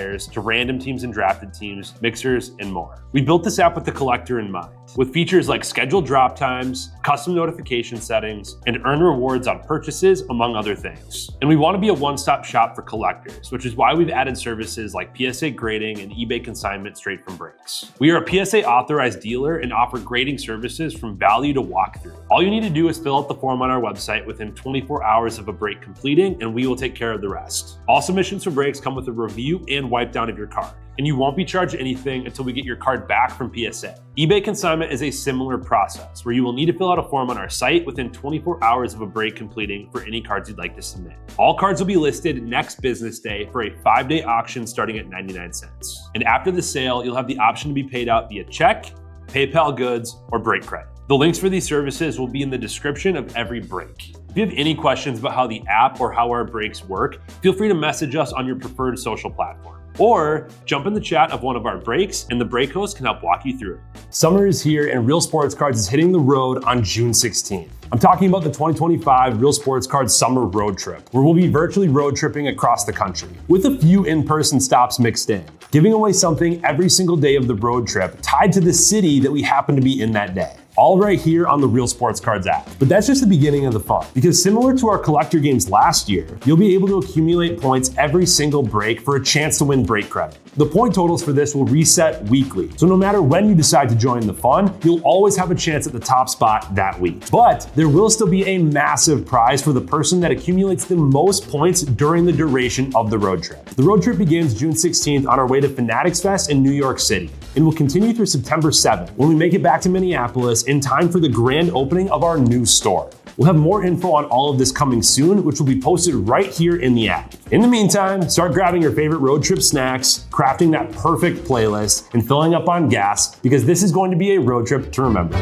players to random teams and drafted teams, mixers, and more. We built this app with the collector in mind, with features like scheduled drop times, custom notification settings, and earn rewards on purchases, among other things. And we want to be a one-stop shop for collectors, which is why we've added services like PSA grading and eBay consignment straight from breaks. We are a PSA authorized dealer and offer grading services from value to walkthrough. All you need to do is fill out the form on our website within 24 hours of a break completing, and we will take care of the rest. All submissions for breaks come with a review and wipe down of your card, and you won't be charged anything until we get your card back from PSA. eBay consignment is a similar process where you will need to fill out a form on our site within 24 hours of a break completing for any cards you'd like to submit. All cards will be listed next business day for a 5-day auction starting at 99 cents. And after the sale, you'll have the option to be paid out via check, PayPal goods, or break credit. The links for these services will be in the description of every break. If you have any questions about how the app or how our breaks work, feel free to message us on your preferred social platform. Or jump in the chat of one of our breaks and the break host can help walk you through it. Summer is here and Real Sports Cards is hitting the road on June 16th. I'm talking about the 2025 Real Sports Cards Summer Road Trip, where we'll be virtually road tripping across the country, with a few in-person stops mixed in, giving away something every single day of the road trip tied to the city that we happen to be in that day. All right here on the Real Sports Cards app. But that's just the beginning of the fun, because similar to our collector games last year, you'll be able to accumulate points every single break for a chance to win break credit. The point totals for this will reset weekly, so no matter when you decide to join the fun, you'll always have a chance at the top spot that week. But there will still be a massive prize for the person that accumulates the most points during the duration of the road trip. The road trip begins June 16th on our way to Fanatics Fest in New York City, and will continue through September 7th when we make it back to Minneapolis in time for the grand opening of our new store. We'll have more info on all of this coming soon, which will be posted right here in the app. In the meantime, start grabbing your favorite road trip snacks, crafting that perfect playlist, and filling up on gas, because this is going to be a road trip to remember.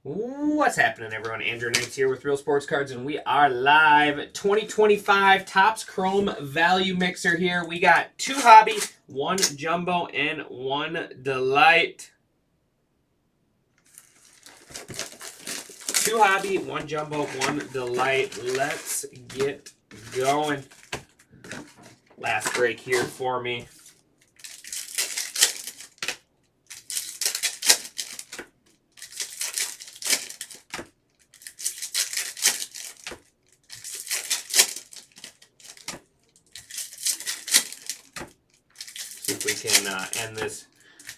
What's happening, everyone? Andrew Knights here with Real Sports Cards, and we are live. 2025 Topps Chrome Value Mixer here. We got 2 Hobby, 1 Jumbo, and 1 Delight. 2 Hobby, 1 Jumbo, 1 Delight. Let's get going. Last break here for me. We can end this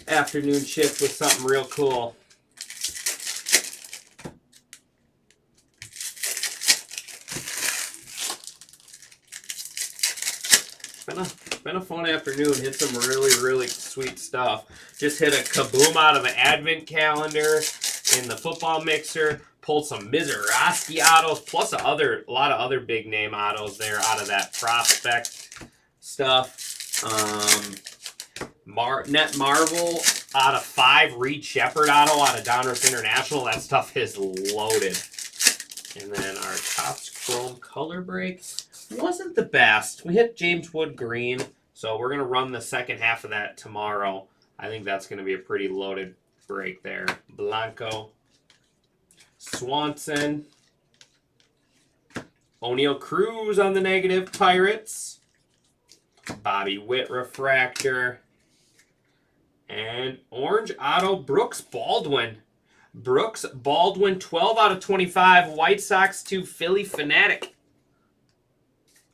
afternoon shift with something real cool. It's been a fun afternoon. Hit some really sweet stuff. Just hit a kaboom out of an advent calendar in the football mixer. Pulled some Mizorowski autos, plus a lot of other big name autos there out of that prospect stuff. Net Marvel out of 5, Reed Shepard auto out of Donruss International. That stuff is loaded. And then our Topps Chrome color break wasn't the best. We hit James Wood green, so we're going to run the second half of that tomorrow. I think that's going to be a pretty loaded break there. Blanco, Swanson, O'Neal Cruz on the negative, Pirates, Bobby Witt refractor, and orange auto, Brooks Baldwin. Brooks Baldwin, 12 out of 25. White Sox to Philly Fanatic.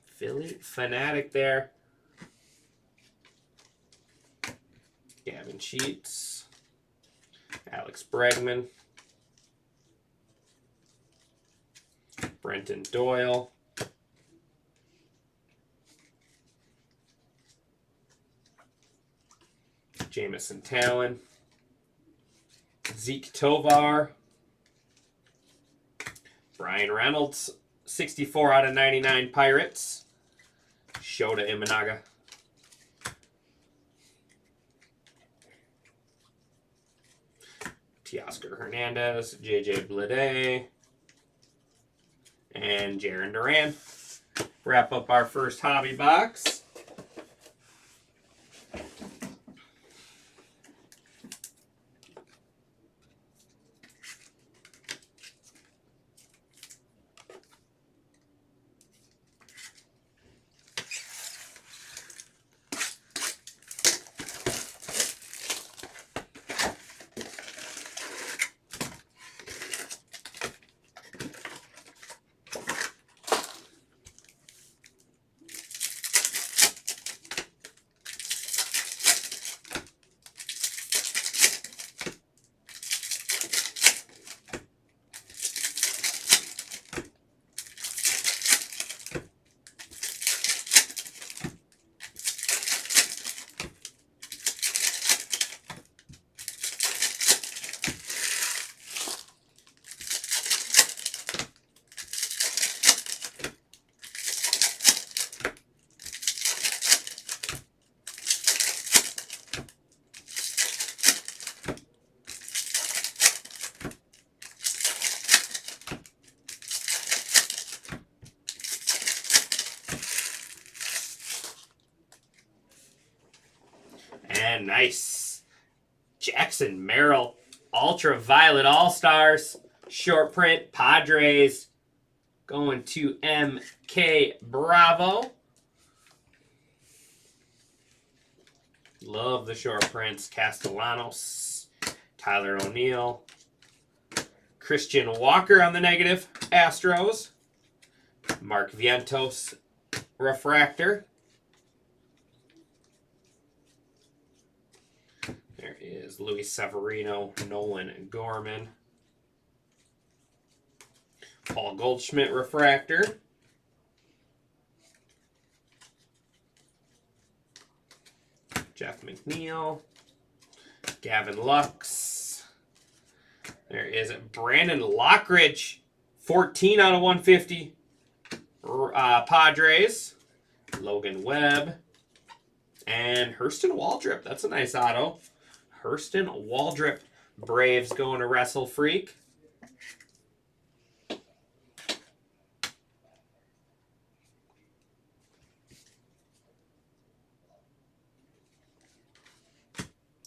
Philly Fanatic there. Gavin Sheets. Alex Bregman. Brenton Doyle. Jamison Talon, Zeke Tovar, Brian Reynolds, 64 out of 99 Pirates. Shota Imanaga. Teoscar Hernandez, JJ Bleday, and Jarren Duran. Wrap up our first hobby box. And nice Jackson Merrill Ultraviolet All-Stars. Short print Padres going to MK Bravo. Love the short prints. Castellanos, Tyler O'Neill, Christian Walker on the negative. Astros. Mark Vientos refractor. There is Luis Severino, Nolan Gorman. Paul Goldschmidt refractor. Jeff McNeil. Gavin Lux. There is Brandon Lockridge, 14 out of 150. Padres. Logan Webb. And Hurston Waldrip. That's a nice auto. Hurston Waldrip. Braves going to Wrestle Freak.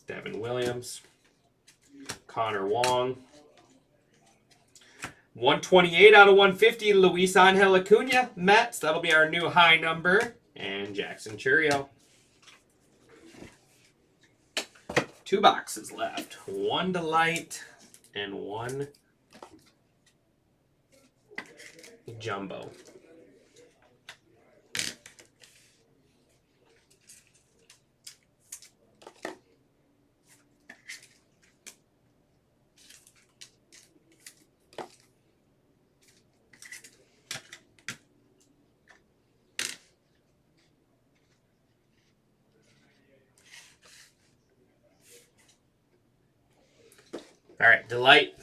Devin Williams. Connor Wong. 128 out of 150. Luis Angel Acuna. Mets. That'll be our new high number. And Jackson Chourio. 2 boxes left. 1 Delight and 1 Jumbo. All right, Delight.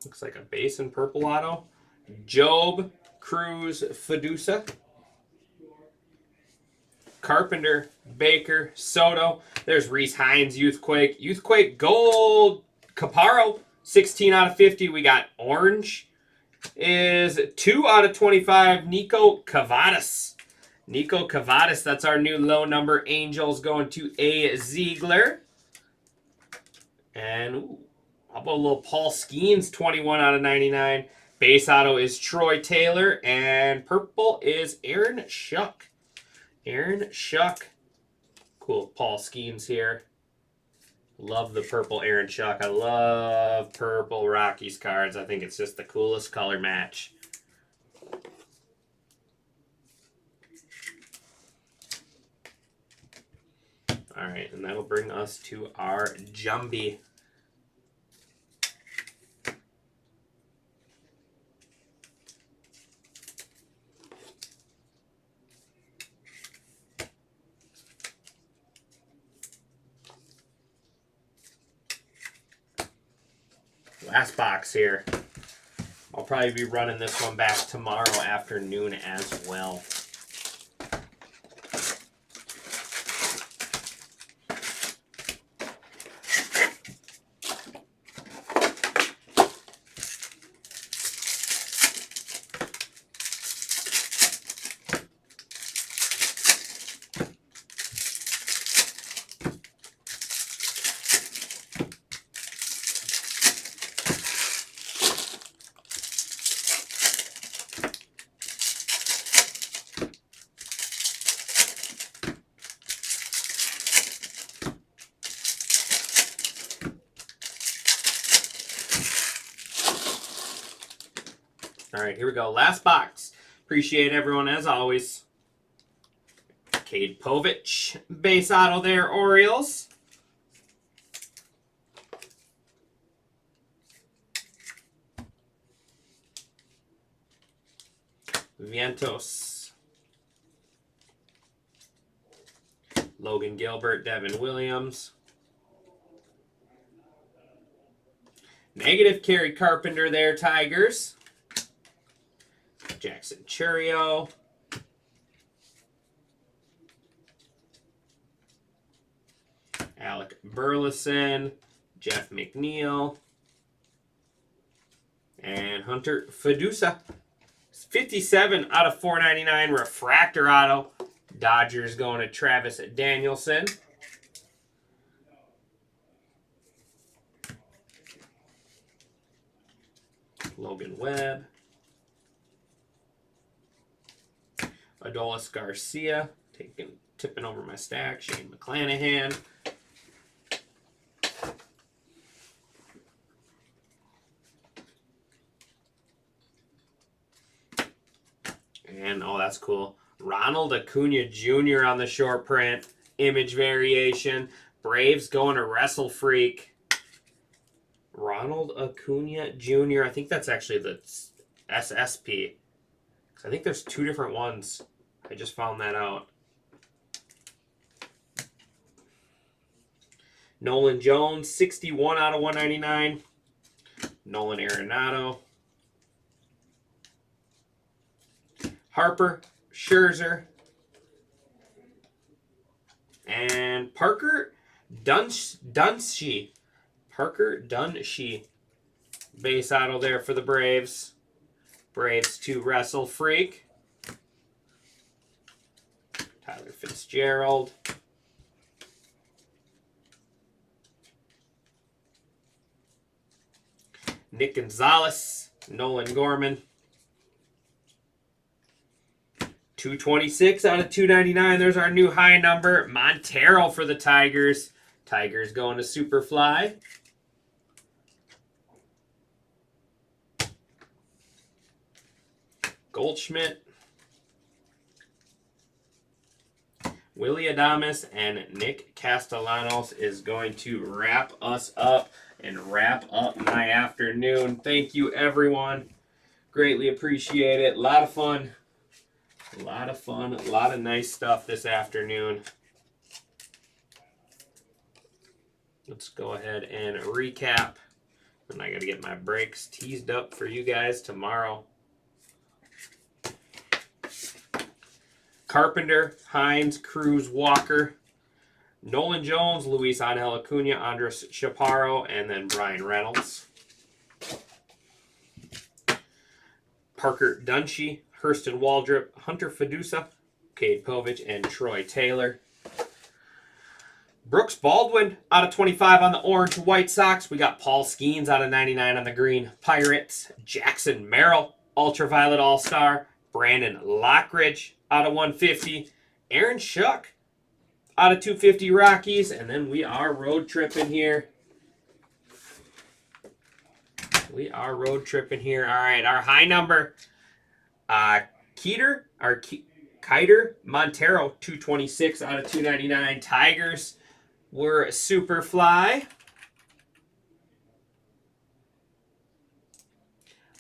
Looks like a base and purple auto. Job Cruz Fiducia. Carpenter, Baker, Soto. There's Reese Hines, Youthquake. Youthquake Gold Caparo, 16 out of 50. We got orange is 2 out of 25. Nico Cavadas. Nico Cavadas, that's our new low number. Angels going to A. Ziegler. And ooh, how about a little Paul Skeens, 21 out of 99. Base auto is Troy Taylor. And purple is Aaron Shuck. Aaron Shuck. Cool Paul Skeens here. Love the purple Aaron Shuck. I love purple Rockies cards. I think it's just the coolest color match. All right, and that'll bring us to our Jumby. Last box here. I'll probably be running this one back tomorrow afternoon as well. All right, here we go. Last box. Appreciate everyone as always. Cade Povich, base auto there, Orioles. Vientos. Logan Gilbert, Devin Williams. Negative Kerry Carpenter there, Tigers. Jackson Churio. Alec Burleson. Jeff McNeil. And Hunter Fedusa. 57 out of 499 refractor auto. Dodgers going to Travis Danielson. Logan Webb. Adolis Garcia, tipping over my stack. Shane McClanahan. And, oh, that's cool. Ronald Acuna Jr. on the short print. Image variation. Braves going to Wrestle Freak. Ronald Acuna Jr. I think that's actually the SSP. I think there's two different ones. I just found that out. Nolan Jones, 61 out of 199. Nolan Arenado. Harper, Scherzer. And Parker Dunshee. Parker Dunshee. Base auto there for the Braves. Braves to Wrestle Freak. Tyler Fitzgerald. Nick Gonzalez. Nolan Gorman. 226 out of 299. There's our new high number. Montero for the Tigers. Tigers going to Superfly. Goldschmidt. Willy Adames and Nick Castellanos is going to wrap us up and wrap up my afternoon. Thank you, everyone. Greatly appreciate it. A lot of fun. A lot of fun. A lot of nice stuff this afternoon. Let's go ahead and recap. And I got to get my breaks teased up for you guys tomorrow. Carpenter, Hines, Cruz, Walker, Nolan Jones, Luis Angel Acuna, Andres Chaparro, and then Brian Reynolds. Parker Dunshee, Hurston Waldrop, Hunter Fedusa, Cade Povich, and Troy Taylor. Brooks Baldwin out of 25 on the orange White Sox. We got Paul Skeens out of 99 on the green Pirates. Jackson Merrill, Ultraviolet All-Star. Brandon Lockridge out of 150. Aaron Shuck out of 250 Rockies. And then we are road tripping here. We are road tripping here. All right, our high number. Kiter Montero, 226 out of 299. Tigers were Superfly.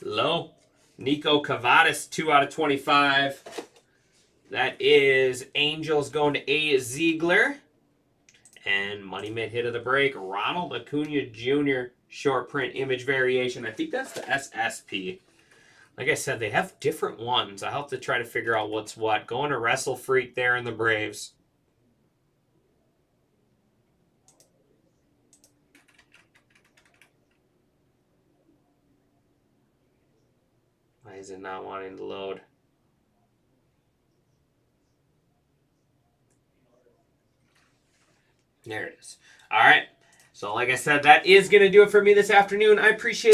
Low. Nico Cavadas, 2 out of 25. That is Angels going to A. Ziegler. And Money Mid hit of the break, Ronald Acuna Jr. short print image variation. I think that's the SSP. Like I said, they have different ones. I have to try to figure out what's what. Going to Wrestle Freak there in the Braves. Why is it not wanting to load? There it is. All right. So like I said, that is going to do it for me this afternoon. I appreciate